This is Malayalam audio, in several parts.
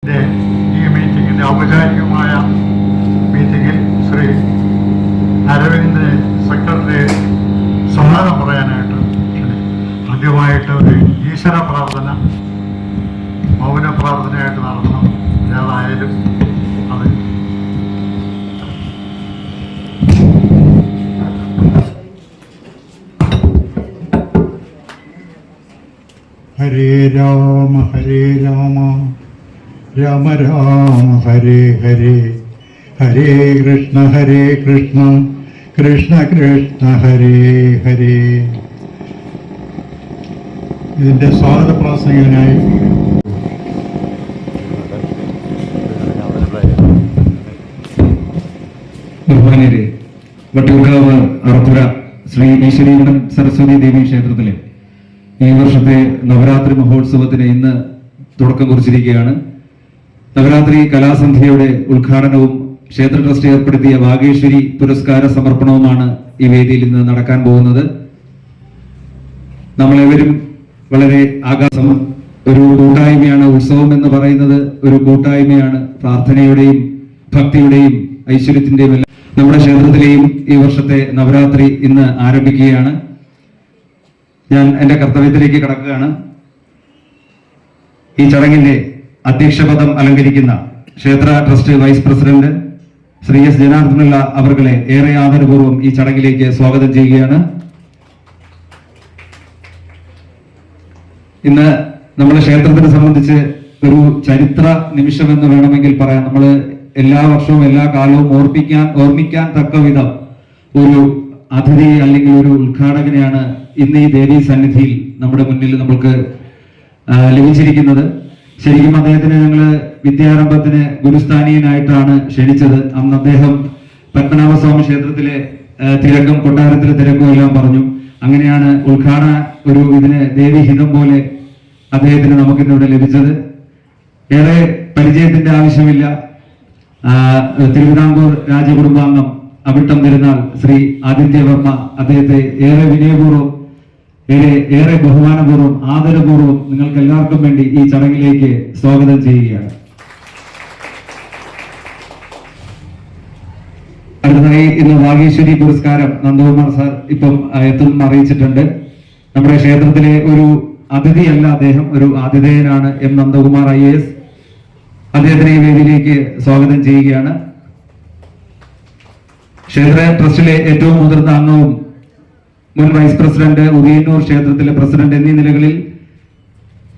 ഈ മീറ്റിംഗിന്റെ ഔപചാരികമായ മീറ്റിംഗിൽ ശ്രീ അരവിന്ദ് സെക്രട്ടറി സമ്മാനം പറയാനായിട്ട് ആദ്യമായിട്ട് ഒരു ഈശ്വര പ്രാർത്ഥന മൗന പ്രാർത്ഥനയായിട്ട് നടത്തണം. ഏതായാലും അത് ഹരേ രാമ ഹരേ രാമ രാമ രാമ ഹരേ ഹരേ ഹരേ കൃഷ്ണ കൃഷ്ണ കൃഷ്ണ ഹരേ ഹരേ. ഇതിൻ്റെ സ്വാഗത പ്രാസംഗികനായി ബഹുമാന്യരെ, വട്ടിയൂർക്കാവ് അറപ്പുര ശ്രീ ഈശ്വരീകണ്ഠൻ സരസ്വതി ദേവി ക്ഷേത്രത്തിലെ ഈ വർഷത്തെ നവരാത്രി മഹോത്സവത്തിന് ഇന്ന് തുടക്കം കുറിച്ചിരിക്കുകയാണ്. നവരാത്രി കലാസന്ധ്യയുടെ ഉദ്ഘാടനവും ക്ഷേത്ര ട്രസ്റ്റ് ഏർപ്പെടുത്തിയ വാഗേശ്വരി പുരസ്കാര സമർപ്പണവുമാണ് ഈ വേദിയിൽ ഇന്ന് നടക്കാൻ പോകുന്നത്. നമ്മളെവരും വളരെ ആകാശം ഒരു കൂട്ടായ്മയാണ്. ഉത്സവം എന്ന് പറയുന്നത് ഒരു കൂട്ടായ്മയാണ്. പ്രാർത്ഥനയുടെയും ഭക്തിയുടെയും ഐശ്വര്യത്തിന്റെയും എല്ലാം നമ്മുടെ ക്ഷേത്രത്തിലെയും ഈ വർഷത്തെ നവരാത്രി ഇന്ന് ആരംഭിക്കുകയാണ്. ഞാൻ എൻ്റെ കർത്തവ്യത്തിലേക്ക് കടക്കുകയാണ്. ഈ ചടങ്ങിന്റെ അധ്യക്ഷപദം അലങ്കരിക്കുന്ന ക്ഷേത്ര trust vice president Shri S Janardhanapillai അവർകളെ ഏറെ ആദരപൂർവ്വം ഈ ചടങ്ങിലേക്ക് സ്വാഗതം ചെയ്യുകയാണ്. ഇന്ന് നമ്മുടെ ക്ഷേത്രത്തിനെ സംബന്ധിച്ച് ഒരു ചരിത്ര നിമിഷം എന്ന് വേണമെങ്കിൽ പറയാം. നമ്മൾ എല്ലാ വർഷവും എല്ലാ കാലവും ഓർമ്മിക്കാൻ തക്ക വിധം ഒരു അതിഥി അല്ലെങ്കിൽ ഒരു ഉദ്ഘാടകനെയാണ് ഇന്ന് ഈ ദേവീ സന്നിധിയിൽ നമ്മുടെ മുന്നിൽ നമുക്ക് ലഭിച്ചിരിക്കുന്നത്. ശരിക്കും അദ്ദേഹത്തിന് ഞങ്ങൾ വിദ്യാരംഭത്തിന് ഗുരുസ്ഥാനീയനായിട്ടാണ് ക്ഷണിച്ചത്. അന്ന് അദ്ദേഹം പത്മനാഭസ്വാമി ക്ഷേത്രത്തിലെ തിരക്കും കൊട്ടാരത്തിലെ തിരക്കും എല്ലാം പറഞ്ഞു. അങ്ങനെയാണ് ഉദ്ഘാടന ഇതിന് ദേവീഹിതം പോലെ അദ്ദേഹത്തിന് നമുക്കിന്നിവിടെ ലഭിച്ചത്. ഏറെ പരിചയത്തിന്റെ ആവശ്യമില്ല. തിരുവിതാംകൂർ രാജകുടുംബാംഗം അവിട്ടം തിരുനാൾ ശ്രീ ആദിത്യവർമ്മ അദ്ദേഹത്തെ ഏറെ വിനയപൂർവ്വം ഏറെ ബഹുമാനപൂർവ്വം ആദരപൂർവ്വം നിങ്ങൾക്ക് എല്ലാവർക്കും വേണ്ടി ഈ ചടങ്ങിലേക്ക് സ്വാഗതം ചെയ്യുകയാണ്. അടുത്തതായി ഇന്ന് വാഗീശ്വരി പുരസ്കാരം നന്ദകുമാർ സാർ ഇപ്പം എത്തും അറിയിച്ചിട്ടുണ്ട്. നമ്മുടെ ക്ഷേത്രത്തിലെ ഒരു അതിഥിയല്ല അദ്ദേഹം, ഒരു ആതിഥേയനാണ്. M Nandakumar IAS. അദ്ദേഹത്തിനെ ഈ വേദിയിലേക്ക് സ്വാഗതം ചെയ്യുകയാണ്. ക്ഷേത്ര ട്രസ്റ്റിലെ ഏറ്റവും മുതിർന്ന അംഗവും മുൻ വൈസ് പ്രസിഡന്റ്, ഉദയന്നൂർ ക്ഷേത്രത്തിലെ പ്രസിഡന്റ് എന്നീ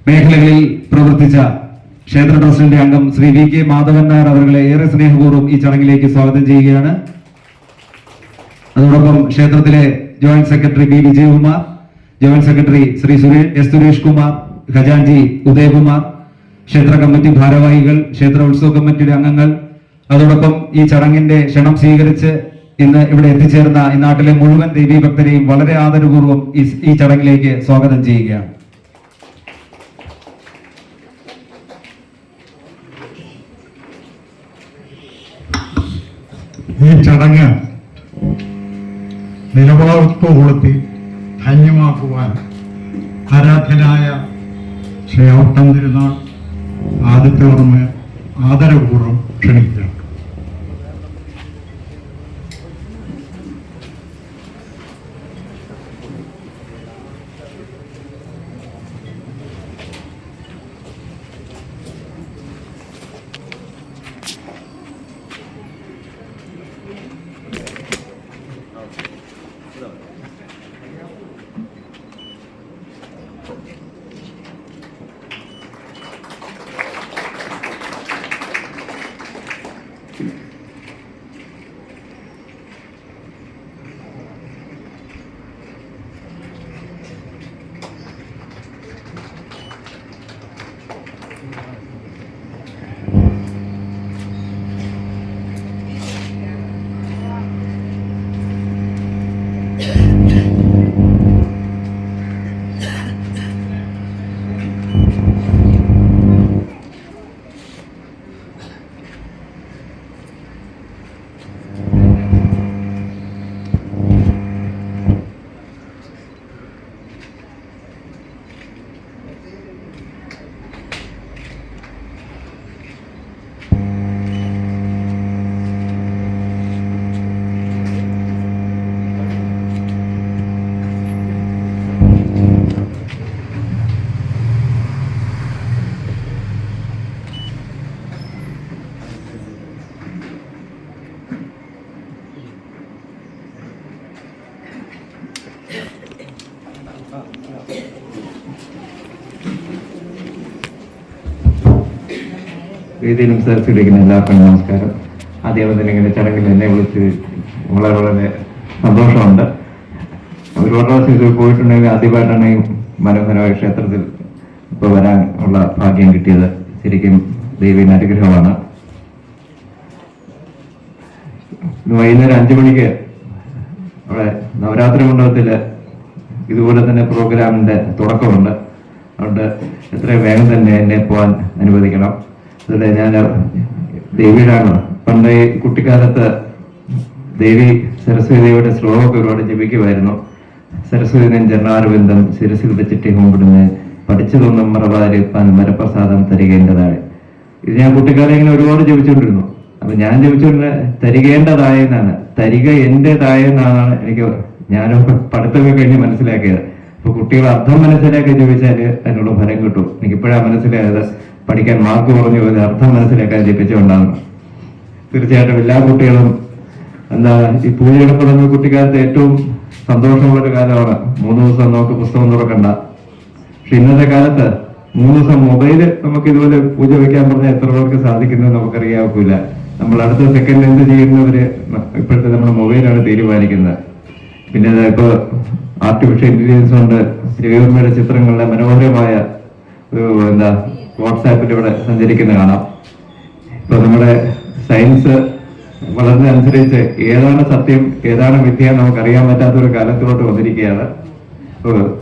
മേഖലകളിൽ പ്രവർത്തിച്ച ക്ഷേത്ര ട്രസ്റ്റിന്റെ അംഗം ശ്രീ VK മാധവൻ നായർ അവരെ ഏറെ സ്നേഹപൂർവ്വം ഈ ചടങ്ങിലേക്ക് സ്വാഗതം ചെയ്യുകയാണ്. അതോടൊപ്പം ക്ഷേത്രത്തിലെ joint secretary B Vijayakumar, joint secretary Shri S Suresh Kumar, ഖജാൻജി ഉദയകുമാർ, ക്ഷേത്ര കമ്മിറ്റി ഭാരവാഹികൾ, ക്ഷേത്ര ഉത്സവ കമ്മിറ്റിയുടെ അംഗങ്ങൾ, അതോടൊപ്പം ഈ ചടങ്ങിന്റെ ക്ഷണം സ്വീകരിച്ച് ഇന്ന് ഇവിടെ എത്തിച്ചേർന്ന ഈ നാട്ടിലെ മുഴുവൻ ദേവീഭക്തരെയും വളരെ ആദരപൂർവ്വം ഈ ചടങ്ങിലേക്ക് സ്വാഗതം ചെയ്യുകയാണ്. ഈ ചടങ്ങ് നിലവാർത്ത് കൊളുത്തി ധന്യമാക്കുവാൻ ആരാധ്യനായ ശ്രീ ഔട്ടം തിരുനാൾ ആദിത്യവർമ്മ ആദരപൂർവ്വം ക്ഷണിക്കുക. വേദിയിലും സദസ്സിലിരിക്കുന്ന എല്ലാവർക്കും നമസ്കാരം. ആദ്യം തന്നെ ഇങ്ങനെ ചടങ്ങിൽ എന്നെ വിളിച്ച് വളരെ വളരെ സന്തോഷമുണ്ട്. ഒരുപാട് പ്രാവശ്യം ഇത് പോയിട്ടുണ്ടെങ്കിൽ ആദ്യമായിട്ടാണ് ഈ മനോഹരമായ ക്ഷേത്രത്തിൽ ഇപ്പോൾ വരാൻ ഉള്ള ഭാഗ്യം കിട്ടിയത്. ശരിക്കും ദേവിയുടെ അനുഗ്രഹമാണ്. വൈകുന്നേരം 5 മണിക്ക് അവിടെ നവരാത്രി മണ്ഡപത്തിൽ ഇതുപോലെ തന്നെ പ്രോഗ്രാമിന്റെ തുടക്കമുണ്ട്. അതുകൊണ്ട് എത്രയും വേഗം തന്നെ എന്നെ പോകാൻ അനുവദിക്കണം. അതിൽ ഞാൻ ദേവിയുടെയാണ്. പണ്ട് ഈ കുട്ടിക്കാലത്ത് ദേവി സരസ്വതി ദേവിയുടെ ശ്ലോകമൊക്കെ ഒരുപാട് ജപിക്കുമായിരുന്നു. സരസ്വതി ജനാരവിന്ദം ശിരസിൽ വെച്ചിട്ട് കൊണ്ടിടുന്ന് പഠിച്ചതൊന്നും മറവാരിപ്പാൻ വരപ്രസാദം തരികേണ്ടതായി. ഇത് ഞാൻ കുട്ടിക്കാലം ഇങ്ങനെ ഒരുപാട് ജപിച്ചുകൊണ്ടിരുന്നു. അപ്പൊ ഞാൻ ജപിച്ചുകൊണ്ട് തരികേണ്ടതായെന്നാണ്, തരിക എന്റേതായെന്നാണ് എനിക്ക് ഞാൻ പഠിത്തമൊക്കെ കഴിഞ്ഞ് മനസ്സിലാക്കിയത്. അപ്പൊ കുട്ടികൾ അർത്ഥം മനസ്സിലാക്കി ജപിച്ചാൽ അതിനുള്ള ഫലം കിട്ടും. എനിക്കിപ്പോഴാണ് മനസ്സിലായത് പഠിക്കാൻ മാർക്ക് കുറഞ്ഞു പോയത് അർത്ഥം മനസ്സിലാക്കാൻ ജപിച്ചുകൊണ്ടാണ്. തീർച്ചയായിട്ടും എല്ലാ കുട്ടികളും ഈ പൂജയുടെ തുടങ്ങുന്ന കുട്ടിക്കാലത്ത് ഏറ്റവും സന്തോഷമുള്ളൊരു കാലമാണ്. 3 ദിവസം നമുക്ക് പുസ്തകം തുറക്കണ്ട. പക്ഷെ ഇന്നത്തെ കാലത്ത് 3 ദിവസം മൊബൈല് നമുക്ക് ഇതുപോലെ പൂജ വയ്ക്കാൻ പറഞ്ഞാൽ എത്ര പേർക്ക് സാധിക്കുന്നത് നമുക്കറിയാവില്ല. നമ്മൾ അടുത്ത സെക്കൻഡ് എന്ത് ചെയ്യുന്നവര് ഇപ്പോഴത്തെ നമ്മുടെ മൊബൈലാണ് തീരുമാനിക്കുന്നത്. പിന്നെ ഇപ്പൊ ആർട്ടിഫിഷ്യൽ ഇന്റലിജൻസ് കൊണ്ട് രവിവർമ്മയുടെ ചിത്രങ്ങളുടെ മനോഹരമായ ഒരു വാട്സാപ്പിലൂടെ സഞ്ചരിക്കുന്ന കാണാം. ഇപ്പൊ നമ്മുടെ സയൻസ് വളർന്നതനുസരിച്ച് ഏതാണ് സത്യം ഏതാണ് മിഥ്യ നമുക്കറിയാൻ പറ്റാത്തൊരു കാലത്തോട്ട് വന്നിരിക്കുകയാണ്.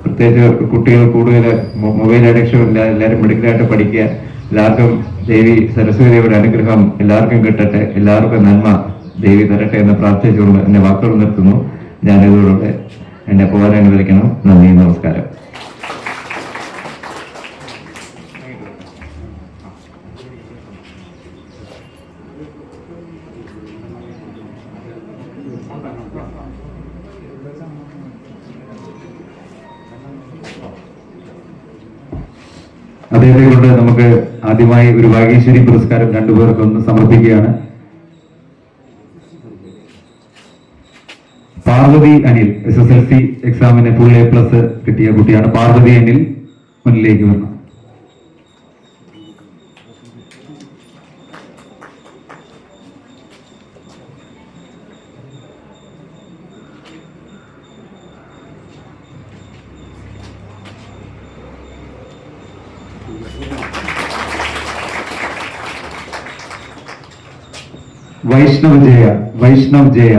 പ്രത്യേകിച്ച് കുട്ടികൾ കൂടുതൽ മൊബൈൽ അഡിക്ഷൻ ഇല്ല, എല്ലാവരും മെഡിക്കലായിട്ട് പഠിക്കുക. എല്ലാവർക്കും ദേവി സരസ്വതി ദേവിയുടെ അനുഗ്രഹം എല്ലാവർക്കും കിട്ടട്ടെ, എല്ലാവർക്കും നന്മ ദേവി തരട്ടെ എന്ന് പ്രാർത്ഥിച്ചുകൊണ്ട് എന്റെ വാക്കുകൾ നിർത്തുന്നു. ഞാനിതോടെ എന്നെ പോകാൻ അനുവദിക്കണം. നന്ദി, നമസ്കാരം. അദ്ദേഹത്തെ കൊണ്ട് നമുക്ക് ആദ്യമായി ഒരു ഭാഗ്യശ്വരി പുരസ്കാരം 2 പേർക്കൊന്ന് സമർപ്പിക്കുകയാണ്. പാർവതി അനിൽ SSLC എക്സാമിന് ഫുൾ A+ കിട്ടിയ കുട്ടിയാണ്. പാർവതി അനിൽ മുന്നിലേക്ക് വരണം. Vaishnav Jaya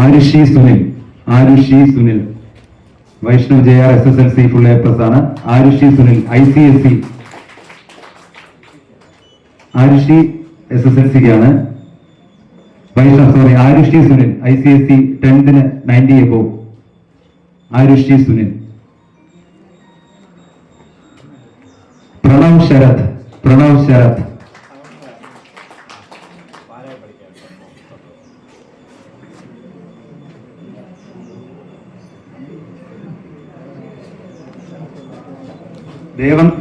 Arushi Sunil Vaishnav Jaya SSLC full A+ ആണ്. Aarushi Sunil ICSE Aarushi SSLCക്കാണ്. Aarushi Sunil ICSE 10th 90 above. Aarushi Sunil. Pranav Sarath.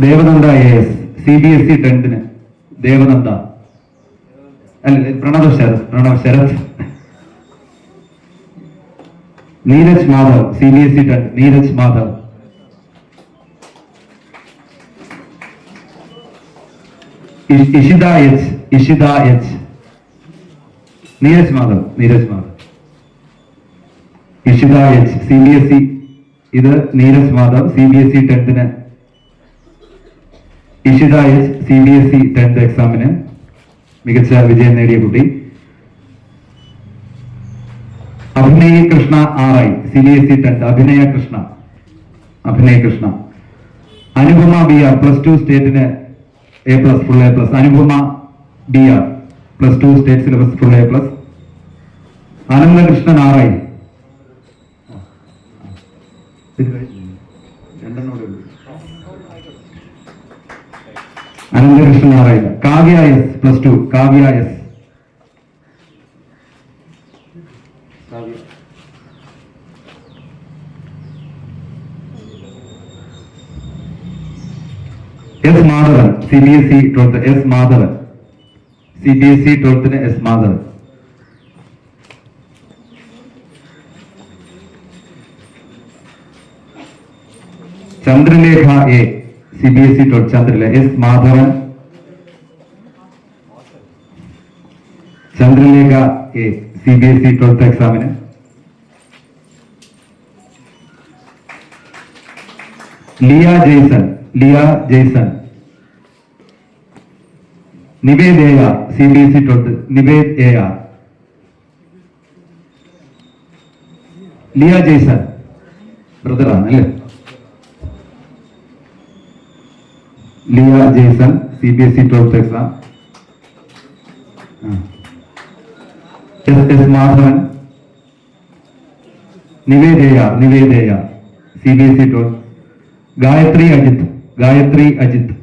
Devananda AS CBSE 10th Devananda അല്ല Pranav Sarath. Neeraj Madhav CBSE 10th Neeraj Madhav. Ishita H Neeraj Madhav. Ishita H CBSE ഇത് Neeraj Madhav CBSE 10th Ishita H CBSE 10th എക്സാമിന് മികച്ച വിജയം നേടിയ കുട്ടി. അഭിനയ Krishna RI CBSE 10th Abhinaya Krishna. Anupama BR +2 സ്റ്റേറ്റിന് A+ full A+. Anupama BR +2 state syllabus full A+. Ananthakrishnan RI Ananthakrishnan RI. Kavya S +2 Kavya S. S Madhavan CBSE 12th S Madhavan CBSE 12th S Madhavan. Chandralekha A CBSE 12th Chandralekha S Madhavan. Chandralekha A CBSE 12th എക്സാമിന്. Liya Jaison. Nived AR CBSE 12th Nived AR. Liya Jaison ബ്രദറാണ് അല്ലേ? Liya Jaison CBSE 12th exam. S Madhavan. Nived AR CBSE 12th. Gayathri Ajith.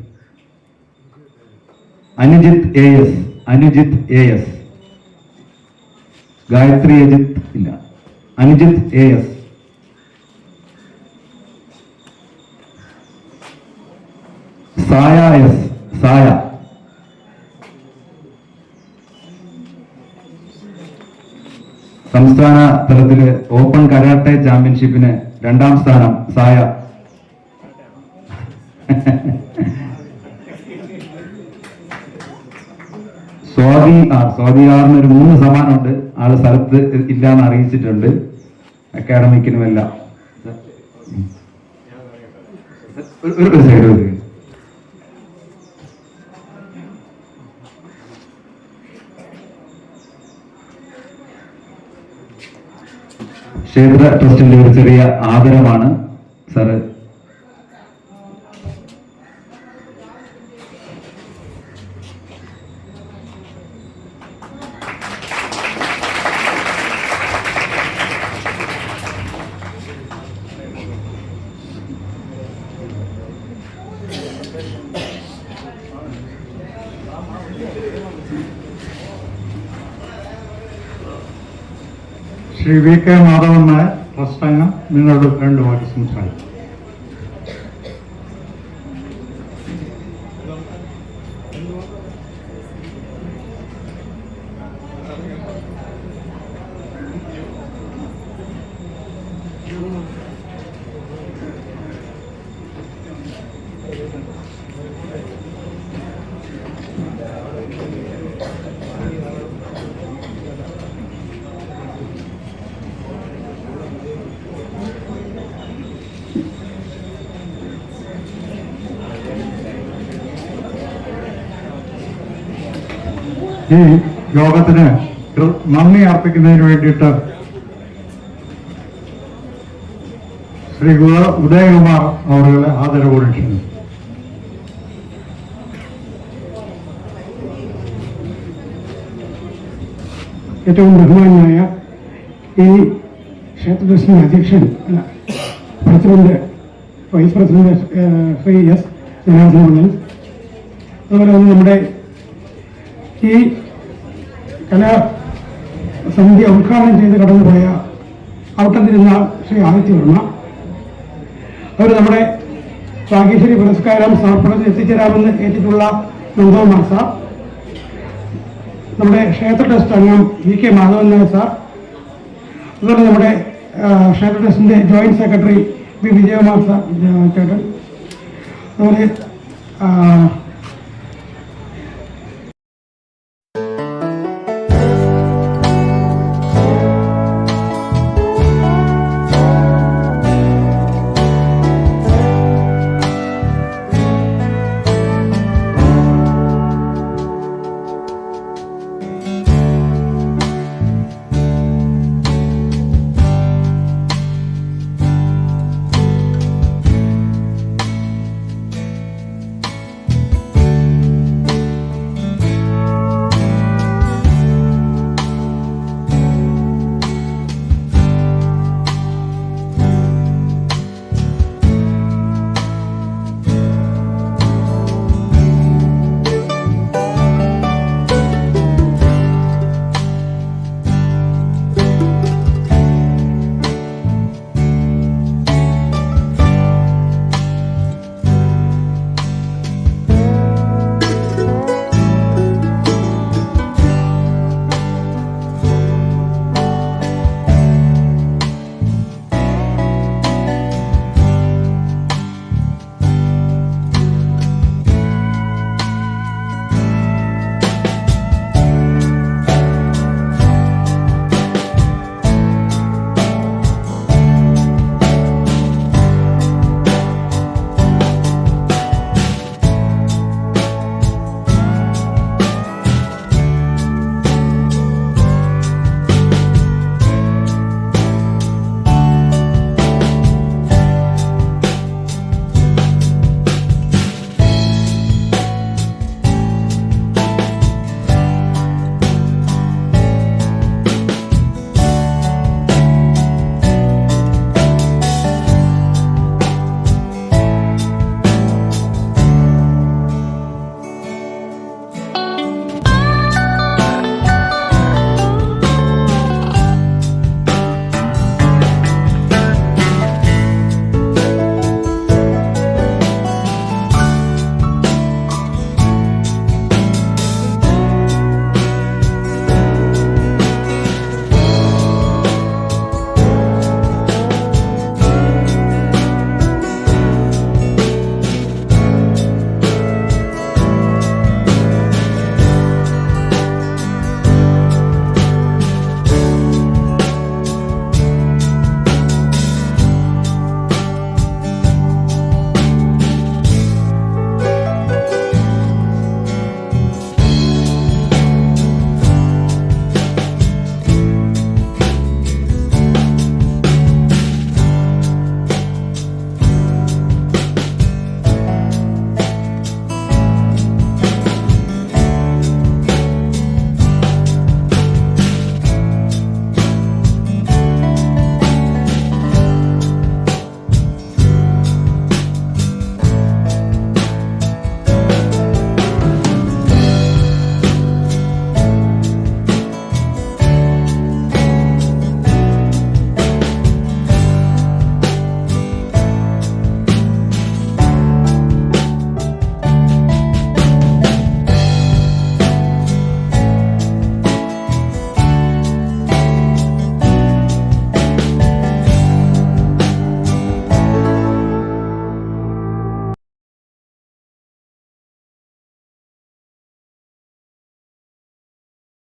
Anujith AS Gayathri Ajith ഇല്ല. അനുജിത് AS. സായ S സംസ്ഥാന തലത്തില് ഓപ്പൺ കരാട്ടെ ചാമ്പ്യൻഷിപ്പിന് 2ാം സ്ഥാനം സായ. സ്വാതി ആറിന് ഒരു 3 സമ്മാനമുണ്ട്. ആള് സ്ഥലത്ത് ഇല്ലാന്ന് അറിയിച്ചിട്ടുണ്ട്. അക്കാഡമിക്കിനുമെല്ലാം. ഒരു സൈഡ് ക്ഷേത്ര ട്രസ്റ്റിന്റെ ഒരു ചെറിയ ആദരവാണ് sir. Shri VK Madhavan Nair trust അംഗം നിങ്ങളുടെ 2 വാക്ക് സംസാരിക്കും. ഈ യോഗത്തിന് നന്ദി അർപ്പിക്കുന്നതിന് വേണ്ടിയിട്ട് ശ്രീ ഉദയകുമാർ അവരുടെ ആദരവോടെ ക്ഷണിച്ചു. ഏറ്റവും ബഹുമാനായ ഈ ക്ഷേത്ര ട്രസ്റ്റിൻ്റെ അധ്യക്ഷൻ അല്ല president vice president Shri S Janardhan Mandal, അതുപോലെ തന്നെ നമ്മുടെ ഈ കലാസന്ധ്യ ഉദ്ഘാടനം ചെയ്ത് കടന്നുപോയ ഔട്ടത്തിരുന്ന ശ്രീ ആദിത്യവർമ്മ, അവർ നമ്മുടെ ഭാഗ്യശ്രീ പുരസ്കാരം സമർപ്പണത്തിൽ എത്തിച്ചേരാമെന്ന് ഏറ്റിട്ടുള്ള നന്ദകുമാർ സാർ, നമ്മുടെ ക്ഷേത്ര ട്രസ്റ്റ് അംഗം VK മാധവൻ നായർ സാർ, അതുപോലെ നമ്മുടെ ക്ഷേത്ര ട്രസ്റ്റിൻ്റെ joint secretary B. Vijayakumar sir ചേട്ടൻ, അതുപോലെ